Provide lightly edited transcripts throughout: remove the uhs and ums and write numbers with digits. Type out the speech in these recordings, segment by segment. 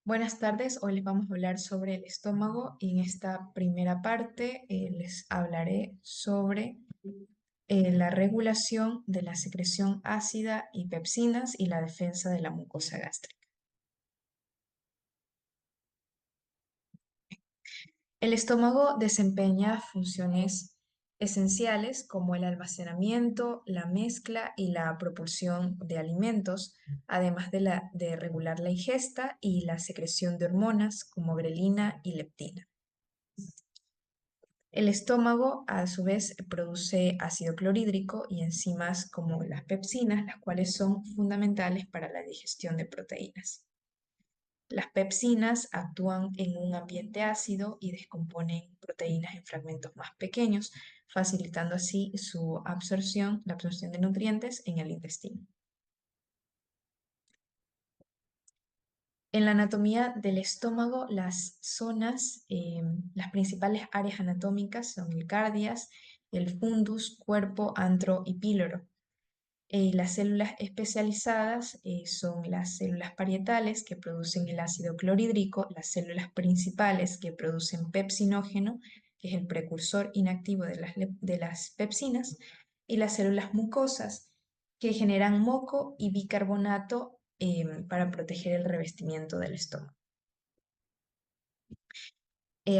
Buenas tardes, hoy les vamos a hablar sobre el estómago y en esta primera parte les hablaré sobre la regulación de la secreción ácida y pepsinas y la defensa de la mucosa gástrica. El estómago desempeña funciones esenciales como el almacenamiento, la mezcla y la propulsión de alimentos, además de regular la ingesta y la secreción de hormonas como grelina y leptina. El estómago, a su vez, produce ácido clorhídrico y enzimas como las pepsinas, las cuales son fundamentales para la digestión de proteínas. Las pepsinas actúan en un ambiente ácido y descomponen proteínas en fragmentos más pequeños, facilitando así la absorción de nutrientes en el intestino. En la anatomía del estómago, las principales áreas anatómicas son el cardias, el fundus, cuerpo, antro y píloro. Las células especializadas son las células parietales que producen el ácido clorhídrico, las células principales que producen pepsinógeno, que es el precursor inactivo de las pepsinas, y las células mucosas que generan moco y bicarbonato para proteger el revestimiento del estómago.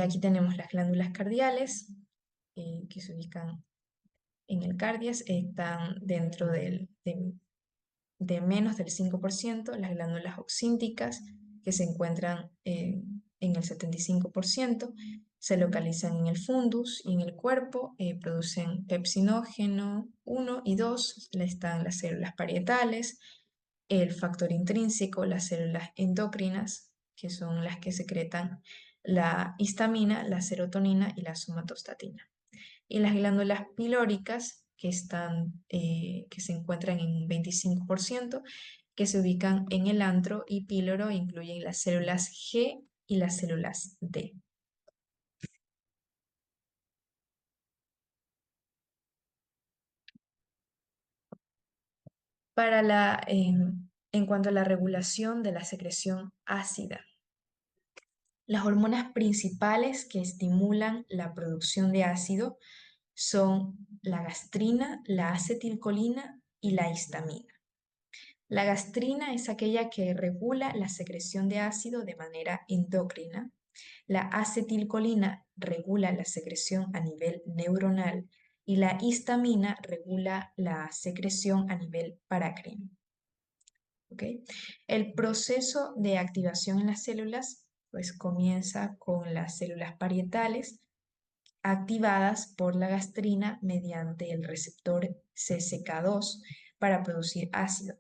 Aquí tenemos las glándulas cardiales que se ubican en el cardias, están dentro de menos del 5%, las glándulas oxínticas, que se encuentran en el 75%, se localizan en el fundus y en el cuerpo, producen pepsinógeno 1 y 2, están las células parietales, el factor intrínseco, las células endocrinas, que son las que secretan la histamina, la serotonina y la somatostatina. Y las glándulas pilóricas, que se encuentran en un 25%, que se ubican en el antro y píloro, incluyen las células G y las células D. En cuanto a la regulación de la secreción ácida, las hormonas principales que estimulan la producción de ácido son la gastrina, la acetilcolina y la histamina. La gastrina es aquella que regula la secreción de ácido de manera endocrina. La acetilcolina regula la secreción a nivel neuronal y la histamina regula la secreción a nivel paracrino. ¿Ok? El proceso de activación en las células pues comienza con las células parietales activadas por la gastrina mediante el receptor CCK2 para producir ácido.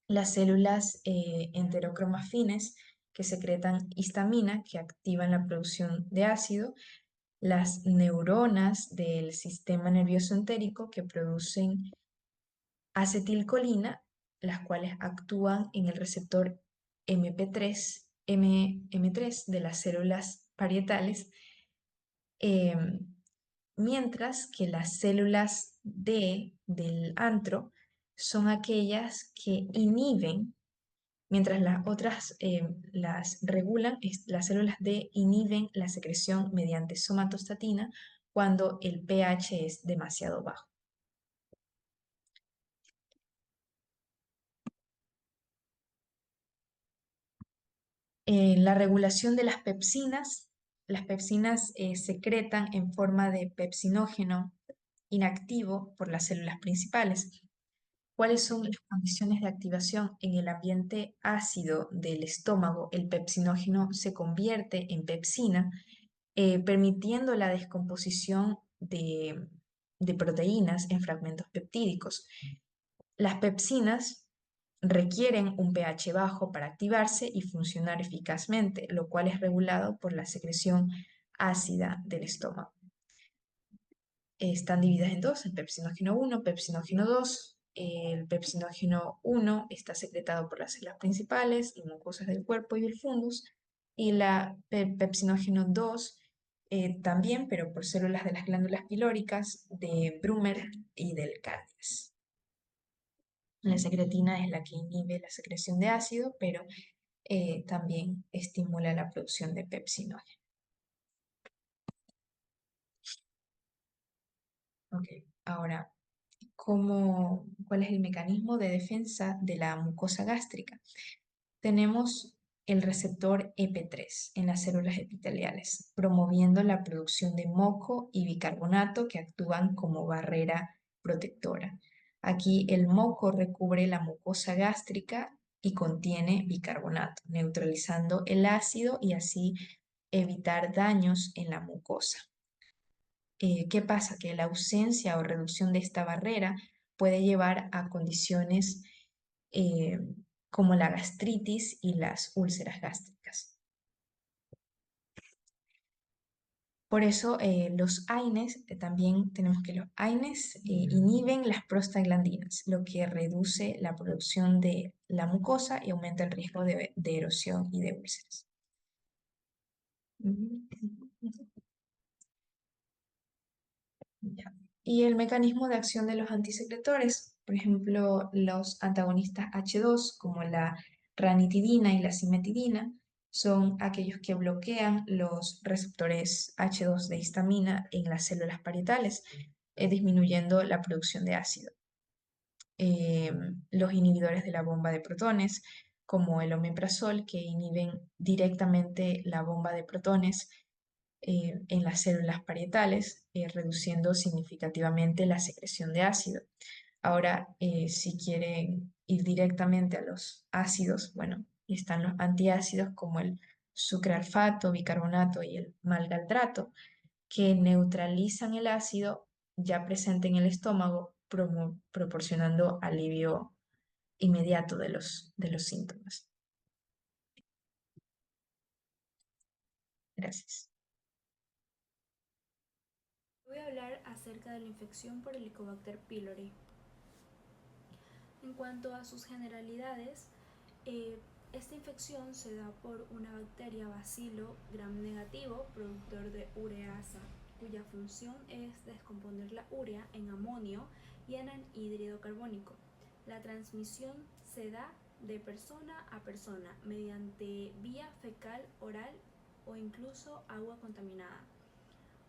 Las células enterocromafines que secretan histamina, que activan la producción de ácido, las neuronas del sistema nervioso entérico que producen acetilcolina, las cuales actúan en el receptor M3 de las células parietales, mientras que las células D del antro son aquellas que inhiben. Mientras las otras las regulan, las células D inhiben la secreción mediante somatostatina cuando el pH es demasiado bajo. La regulación de las pepsinas secretan en forma de pepsinógeno inactivo por las células principales. ¿Cuáles son las condiciones de activación? En el ambiente ácido del estómago, el pepsinógeno se convierte en pepsina, permitiendo la descomposición de proteínas en fragmentos peptídicos. Las pepsinas requieren un pH bajo para activarse y funcionar eficazmente, lo cual es regulado por la secreción ácida del estómago. Están divididas en dos, en pepsinógeno 1, pepsinógeno 2. El pepsinógeno 1 está secretado por las células principales y mucosas del cuerpo y del fundus, y la pepsinógeno 2 también, pero por células de las glándulas pilóricas, de Brummer y del Cardias. La secretina es la que inhibe la secreción de ácido, pero también estimula la producción de pepsinógeno. Ok, ahora, ¿cuál es el mecanismo de defensa de la mucosa gástrica? Tenemos el receptor EP3 en las células epiteliales, promoviendo la producción de moco y bicarbonato que actúan como barrera protectora. Aquí el moco recubre la mucosa gástrica y contiene bicarbonato, neutralizando el ácido y así evitar daños en la mucosa. ¿Qué pasa? Que la ausencia o reducción de esta barrera puede llevar a condiciones eh, como la gastritis y las úlceras gástricas. Por eso los AINES, también tenemos que los AINES inhiben las prostaglandinas, lo que reduce la producción de la mucosa y aumenta el riesgo de erosión y de úlceras. Ya. Y el mecanismo de acción de los antisecretores, por ejemplo, los antagonistas H2, como la ranitidina y la cimetidina, son aquellos que bloquean los receptores H2 de histamina en las células parietales, disminuyendo la producción de ácido. Los inhibidores de la bomba de protones, como el omeprazol, que inhiben directamente la bomba de protones en las células parietales, reduciendo significativamente la secreción de ácido. Ahora, si quieren ir directamente a los ácidos, bueno, están los antiácidos como el sucralfato, bicarbonato y el malgaltrato, que neutralizan el ácido ya presente en el estómago, proporcionando alivio inmediato de los síntomas. Gracias. Voy a hablar acerca de la infección por Helicobacter pylori. En cuanto a sus generalidades, esta infección se da por una bacteria bacilo gram negativo productor de ureasa, cuya función es descomponer la urea en amonio y en anhídrido carbónico. La transmisión se da de persona a persona mediante vía fecal, oral o incluso agua contaminada.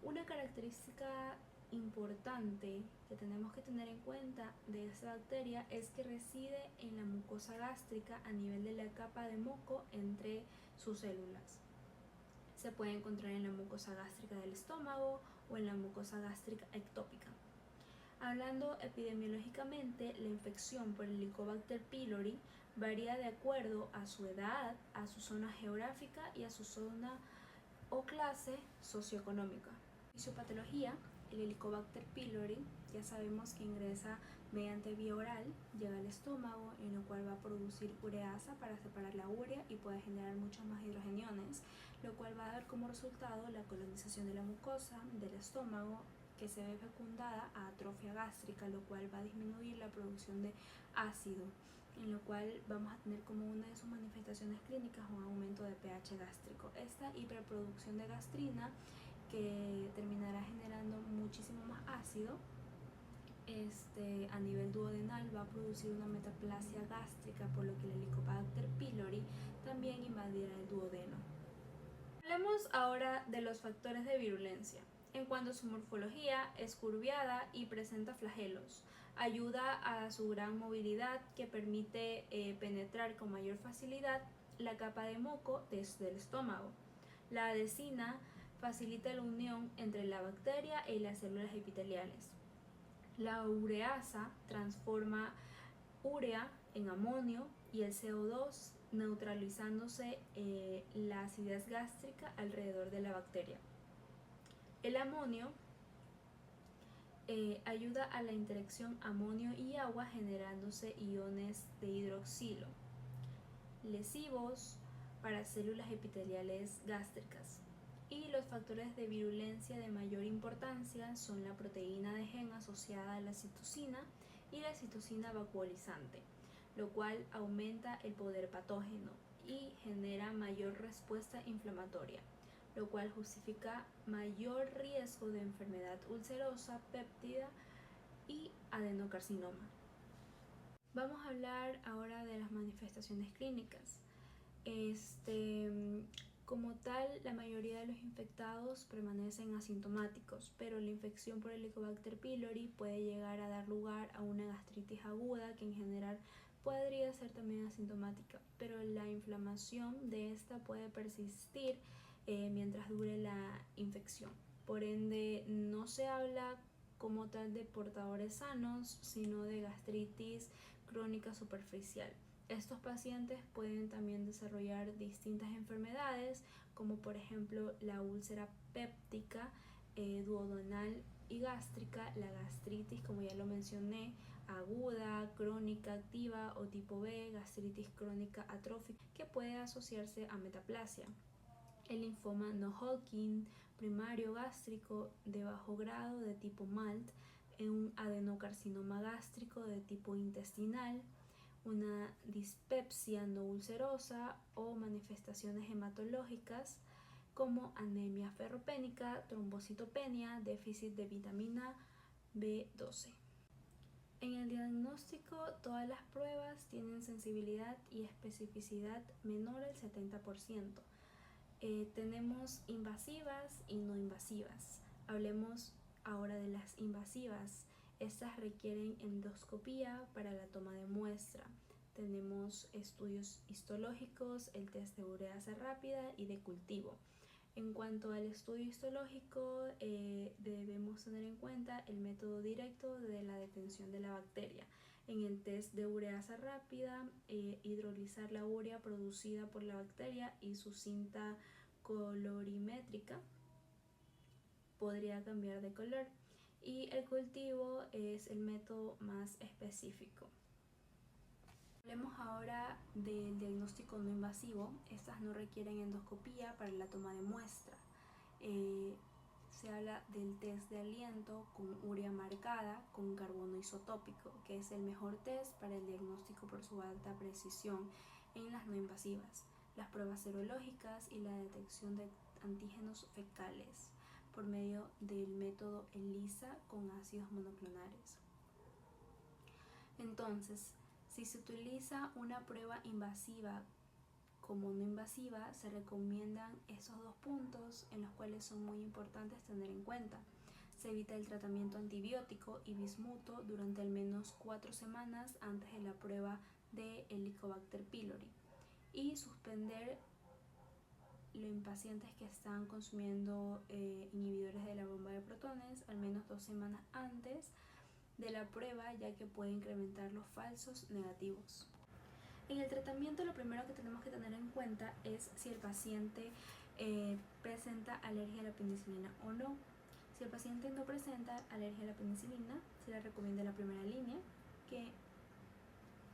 Una característica importante que tenemos que tener en cuenta de esta bacteria es que reside en la mucosa gástrica a nivel de la capa de moco entre sus células. Se puede encontrar en la mucosa gástrica del estómago o en la mucosa gástrica ectópica. Hablando epidemiológicamente, la infección por el Helicobacter pylori varía de acuerdo a su edad, a su zona geográfica y a su zona o clase socioeconómica. Fisiopatología, el Helicobacter pylori ya sabemos que ingresa mediante vía oral, llega al estómago, en lo cual va a producir ureasa para separar la urea y puede generar muchos más hidrogeniones, lo cual va a dar como resultado la colonización de la mucosa del estómago, que se ve fecundada a atrofia gástrica, lo cual va a disminuir la producción de ácido, en lo cual vamos a tener como una de sus manifestaciones clínicas un aumento de pH gástrico. Esta hiperproducción de gastrina, que terminará generando muchísimo más ácido a nivel duodenal, va a producir una metaplasia gástrica, por lo que el Helicobacter pylori también invadirá el duodeno. Hablemos ahora de los factores de virulencia. En cuanto a su morfología, es curviada y presenta flagelos. Ayuda a su gran movilidad, que permite penetrar con mayor facilidad la capa de moco desde el estómago. La adhesina facilita la unión entre la bacteria y las células epiteliales. La ureasa transforma urea en amonio y el CO2, neutralizándose la acidez gástrica alrededor de la bacteria. El amonio ayuda a la interacción amonio y agua, generándose iones de hidroxilo, lesivos para células epiteliales gástricas. Y los factores de virulencia de mayor importancia son la proteína de gen asociada a la citosina y la citosina vacuolizante, lo cual aumenta el poder patógeno y genera mayor respuesta inflamatoria, lo cual justifica mayor riesgo de enfermedad ulcerosa, péptida y adenocarcinoma. Vamos a hablar ahora de las manifestaciones clínicas. Como tal, la mayoría de los infectados permanecen asintomáticos, pero la infección por Helicobacter pylori puede llegar a dar lugar a una gastritis aguda que en general podría ser también asintomática, pero la inflamación de esta puede persistir mientras dure la infección. Por ende, no se habla como tal de portadores sanos, sino de gastritis crónica superficial. Estos pacientes pueden también desarrollar distintas enfermedades, como por ejemplo la úlcera péptica, duodenal y gástrica, la gastritis, como ya lo mencioné, aguda, crónica, activa o tipo B, gastritis crónica atrófica, que puede asociarse a metaplasia. El linfoma no Hodgkin primario gástrico de bajo grado de tipo MALT, un adenocarcinoma gástrico de tipo intestinal, una dispepsia no ulcerosa o manifestaciones hematológicas como anemia ferropénica, trombocitopenia, déficit de vitamina B12. En el diagnóstico, todas las pruebas tienen sensibilidad y especificidad menor al 70%. Tenemos invasivas y no invasivas. Hablemos ahora de las invasivas. Estas requieren endoscopía para la toma de muestra. Tenemos estudios histológicos, el test de ureasa rápida y de cultivo. En cuanto al estudio histológico, debemos tener en cuenta el método directo de la detención de la bacteria. En el test de ureasa rápida, hidrolizar la urea producida por la bacteria y su cinta colorimétrica podría cambiar de color. Y el cultivo es el método más específico. Hablemos ahora del diagnóstico no invasivo. Estas no requieren endoscopía para la toma de muestra. Se habla del test de aliento con urea marcada con carbono isotópico, que es el mejor test para el diagnóstico por su alta precisión en las no invasivas, las pruebas serológicas y la detección de antígenos fecales por medio del método ELISA con ácidos monoclonales. Entonces, si se utiliza una prueba invasiva como no invasiva, se recomiendan esos dos puntos en los cuales son muy importantes tener en cuenta. Se evita el tratamiento antibiótico y bismuto durante al menos 4 semanas antes de la prueba de Helicobacter pylori y suspender en pacientes que están consumiendo inhibidores de la bomba de protones al menos 2 semanas antes de la prueba, ya que puede incrementar los falsos negativos. En el tratamiento, lo primero que tenemos que tener en cuenta es si el paciente presenta alergia a la penicilina o no. Si el paciente no presenta alergia a la penicilina, se le recomienda la primera línea, que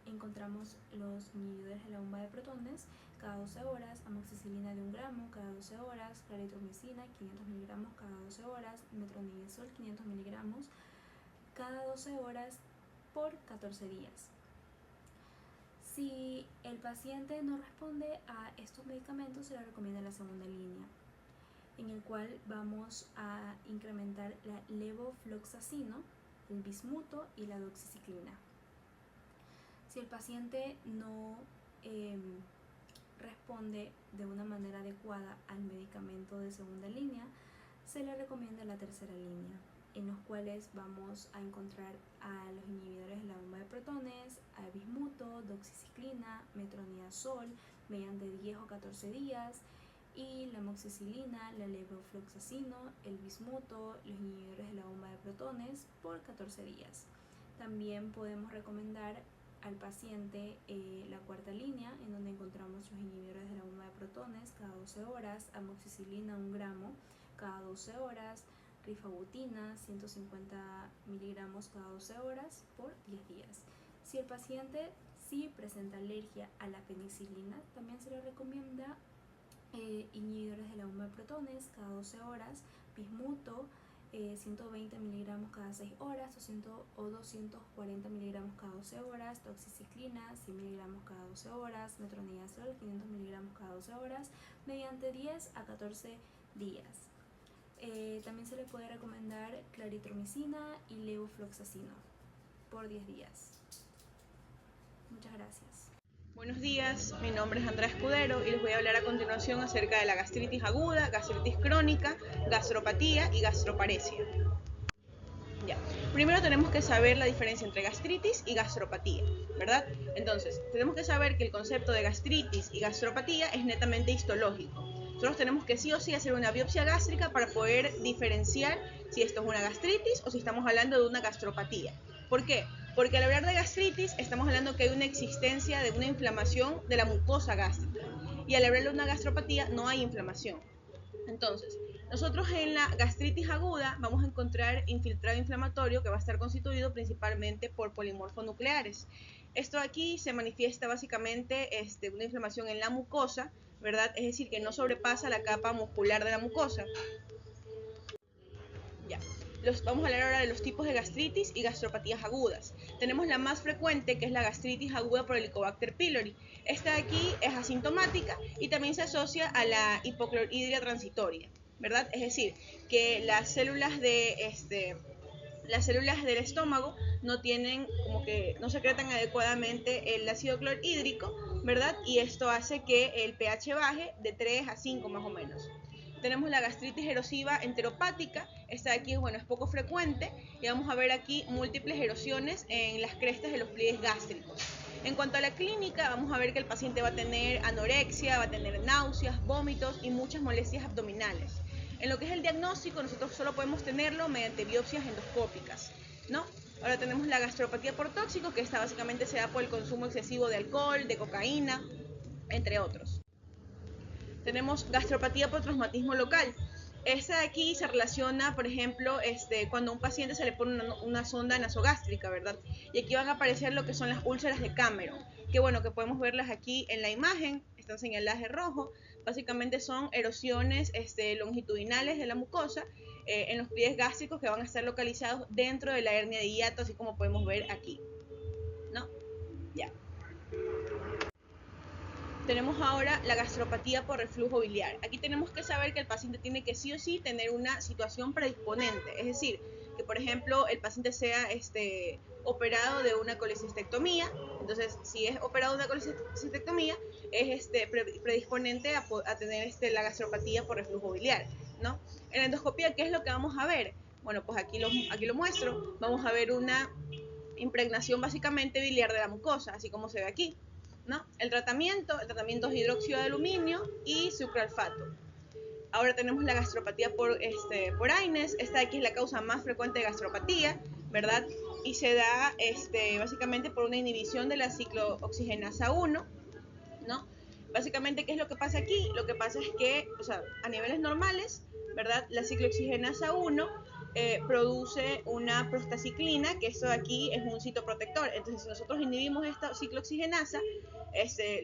encontramos los inhibidores de la bomba de protones cada 12 horas, amoxicilina de 1 gramo cada 12 horas, claritromicina 500 miligramos cada 12 horas, metronidazol 500 miligramos cada 12 horas por 14 días. Si el paciente no responde a estos medicamentos, se le recomienda la segunda línea, en el cual vamos a incrementar la levofloxacino, el bismuto y la doxiciclina. Si el paciente no responde de una manera adecuada al medicamento de segunda línea, se le recomienda la tercera línea, en los cuales vamos a encontrar a los inhibidores de la bomba de protones, a bismuto, doxiciclina, metronidazol mediante 10 o 14 días y la amoxicilina, la levofloxacino, el bismuto, los inhibidores de la bomba de protones por 14 días. También podemos recomendar al paciente la cuarta línea, en donde encontramos los inhibidores de la bomba de protones cada 12 horas, amoxicilina 1 gramo cada 12 horas, rifabutina 150 miligramos cada 12 horas por 10 días. Si el paciente sí presenta alergia a la penicilina, también se le recomienda inhibidores de la bomba de protones cada 12 horas, bismuto 120 miligramos cada 6 horas, 240 miligramos cada 12 horas, doxiciclina 100 miligramos cada 12 horas, metronidazol 500 miligramos cada 12 horas, mediante 10 a 14 días. También se le puede recomendar claritromicina y levofloxacino por 10 días. Muchas gracias. Buenos días, mi nombre es Andrea Escudero y les voy a hablar a continuación acerca de la gastritis aguda, gastritis crónica, gastropatía y gastroparesia. Ya. Primero tenemos que saber la diferencia entre gastritis y gastropatía, ¿verdad? Entonces, tenemos que saber que el concepto de gastritis y gastropatía es netamente histológico. Nosotros tenemos que sí o sí hacer una biopsia gástrica para poder diferenciar si esto es una gastritis o si estamos hablando de una gastropatía. ¿Por qué? Porque al hablar de gastritis estamos hablando que hay una existencia de una inflamación de la mucosa gástrica y al hablar de una gastropatía no hay inflamación. Entonces, nosotros en la gastritis aguda vamos a encontrar infiltrado inflamatorio que va a estar constituido principalmente por polimorfonucleares. Esto aquí se manifiesta básicamente una inflamación en la mucosa, ¿verdad? Es decir, que no sobrepasa la capa muscular de la mucosa. Ya. Vamos a hablar ahora de los tipos de gastritis y gastropatías agudas. Tenemos la más frecuente, que es la gastritis aguda por Helicobacter pylori. Esta de aquí es asintomática y también se asocia a la hipocloridria transitoria, ¿verdad? Es decir, que las células del estómago no tienen, como que no secretan adecuadamente el ácido clorhídrico, ¿verdad? Y esto hace que el pH baje de 3 a 5 más o menos. Tenemos la gastritis erosiva enteropática. Esta de aquí, bueno, es poco frecuente y vamos a ver aquí múltiples erosiones en las crestas de los pliegues gástricos. En cuanto a la clínica, vamos a ver que el paciente va a tener anorexia, va a tener náuseas, vómitos y muchas molestias abdominales. En lo que es el diagnóstico, nosotros solo podemos tenerlo mediante biopsias endoscópicas, ¿no? Ahora tenemos la gastropatía por tóxico, que esta básicamente se da por el consumo excesivo de alcohol, de cocaína, entre otros. Tenemos gastropatía por traumatismo local. Esta de aquí se relaciona, por ejemplo, cuando a un paciente se le pone una sonda nasogástrica, ¿verdad? Y aquí van a aparecer lo que son las úlceras de Cameron, que bueno, que podemos verlas aquí en la imagen, están señaladas de rojo. Básicamente son erosiones longitudinales de la mucosa en los pliegues gástricos que van a estar localizados dentro de la hernia de hiato, así como podemos ver aquí, ¿no? Ya. Tenemos ahora la gastropatía por reflujo biliar. Aquí tenemos que saber que el paciente tiene que sí o sí tener una situación predisponente, es decir, que por ejemplo el paciente sea operado de una colecistectomía. Entonces, si es operado de una colecistectomía, es predisponente a tener la gastropatía por reflujo biliar, ¿no? En la endoscopía, ¿qué es lo que vamos a ver? Bueno, pues aquí lo muestro. Vamos a ver una impregnación básicamente biliar de la mucosa, así como se ve aquí, ¿no? El tratamiento es hidróxido de aluminio y sucralfato. Ahora tenemos la gastropatía por AINES. Esta de aquí es la causa más frecuente de gastropatía, ¿verdad? Y se da básicamente por una inhibición de la ciclooxigenasa 1, ¿no? Básicamente, ¿qué es lo que pasa aquí? Lo que pasa es que, o sea, a niveles normales, ¿verdad? La ciclooxigenasa 1 produce una prostaciclina, que esto de aquí es un citoprotector. Entonces, si nosotros inhibimos esta ciclooxigenasa,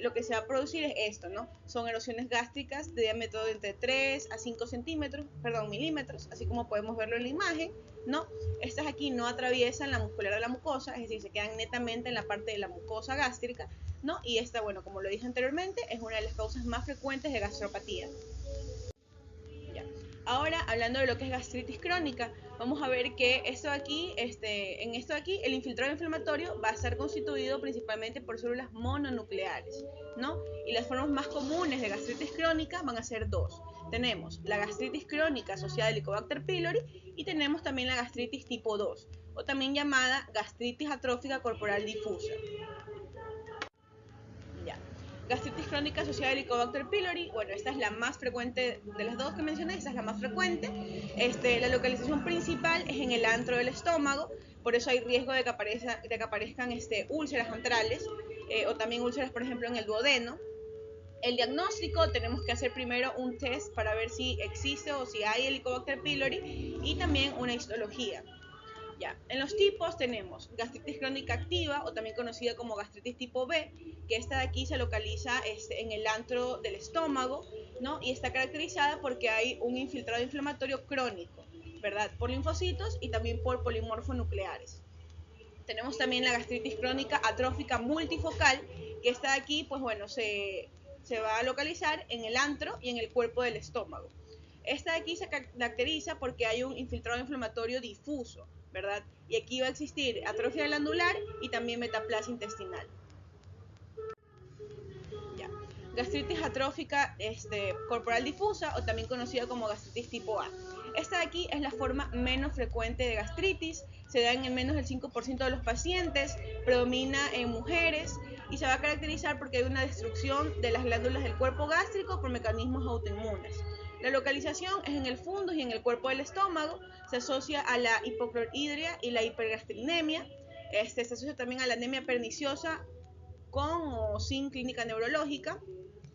lo que se va a producir es esto, ¿no? Son erosiones gástricas de diámetro de entre 3 a 5 milímetros, así como podemos verlo en la imagen, ¿no? Estas aquí no atraviesan la muscular de la mucosa, es decir, se quedan netamente en la parte de la mucosa gástrica, ¿no? Y esta, bueno, como lo dije anteriormente, es una de las causas más frecuentes de gastropatía. Ya. Ahora, hablando de lo que es gastritis crónica, vamos a ver que en esto de aquí, el infiltrado inflamatorio va a estar constituido principalmente por células mononucleares, ¿no? Y las formas más comunes de gastritis crónica van a ser dos. Tenemos la gastritis crónica asociada al Helicobacter pylori y tenemos también la gastritis tipo 2, o también llamada gastritis atrófica corporal difusa. Ya. Gastritis crónica asociada al Helicobacter pylori, bueno, esta es la más frecuente de las dos que mencioné, esta es la más frecuente. La localización principal es en el antro del estómago, por eso hay riesgo de que aparezcan úlceras antrales o también úlceras, por ejemplo, en el duodeno. El diagnóstico, tenemos que hacer primero un test para ver si existe o si hay Helicobacter pylori y también una histología. Ya. En los tipos tenemos gastritis crónica activa, o también conocida como gastritis tipo B, que esta de aquí se localiza en el antro del estómago, ¿no? Y está caracterizada porque hay un infiltrado inflamatorio crónico, ¿verdad? Por linfocitos y también por polimorfonucleares. Tenemos también la gastritis crónica atrófica multifocal, que esta de aquí, pues bueno, se va a localizar en el antro y en el cuerpo del estómago. Esta de aquí se caracteriza porque hay un infiltrado inflamatorio difuso, ¿verdad? Y aquí va a existir atrofia glandular y también metaplasia intestinal. gastritis atrófica corporal difusa o también conocida como gastritis tipo A. Esta de aquí es la forma menos frecuente de gastritis, se da en menos del 5% de los pacientes, predomina en mujeres y se va a caracterizar porque hay una destrucción de las glándulas del cuerpo gástrico por mecanismos autoinmunes. La localización es en el fundus y en el cuerpo del estómago, se asocia a la hipocloridria y la hipergastrinemia, se asocia también a la anemia perniciosa con o sin clínica neurológica,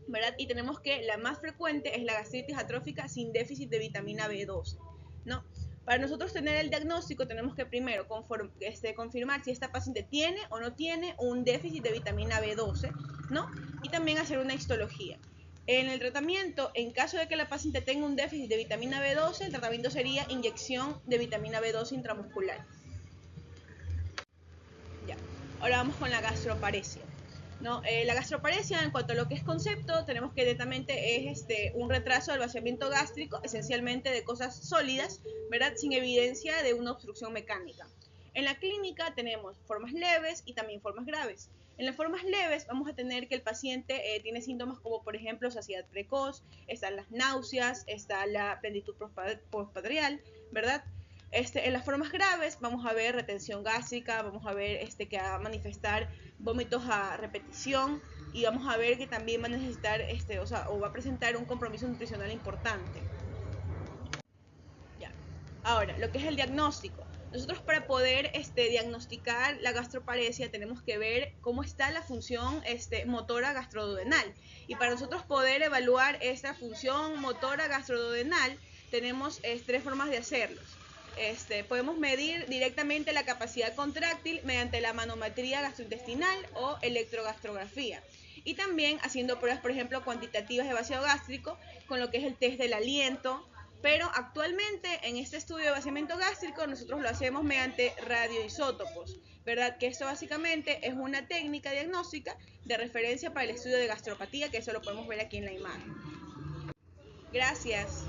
¿verdad? Y tenemos que la más frecuente es la gastritis atrófica sin déficit de vitamina B12, ¿no? Para nosotros tener el diagnóstico tenemos que primero confirmar si esta paciente tiene o no tiene un déficit de vitamina B12, ¿no? Y también hacer una histología. En el tratamiento, en caso de que la paciente tenga un déficit de vitamina B12, el tratamiento sería inyección de vitamina B12 intramuscular. Ya. Ahora vamos con la gastroparesia. ¿No? La gastroparesia, en cuanto a lo que es concepto, tenemos que directamente es un retraso del vaciamiento gástrico, esencialmente de cosas sólidas, ¿verdad? Sin evidencia de una obstrucción mecánica. En la clínica tenemos formas leves y también formas graves. En las formas leves vamos a tener que el paciente tiene síntomas como por ejemplo saciedad precoz, están las náuseas, está la plenitud postprandial, ¿verdad? En las formas graves vamos a ver retención gástrica, vamos a ver que va a manifestar vómitos a repetición y vamos a ver que también va a necesitar, o va a presentar un compromiso nutricional importante. Ya. Ahora, lo que es el diagnóstico. Nosotros para poder diagnosticar la gastroparesia tenemos que ver cómo está la función motora gastroduodenal. Y para nosotros poder evaluar esta función motora gastroduodenal tenemos tres formas de hacerlo. Podemos medir directamente la capacidad contráctil mediante la manometría gastrointestinal o electrogastrografía. Y también haciendo pruebas, por ejemplo, cuantitativas de vaciado gástrico, con lo que es el test del aliento. Pero actualmente en este estudio de vaciamiento gástrico nosotros lo hacemos mediante radioisótopos, ¿verdad? Que esto básicamente es una técnica diagnóstica de referencia para el estudio de gastropatía, que eso lo podemos ver aquí en la imagen. Gracias.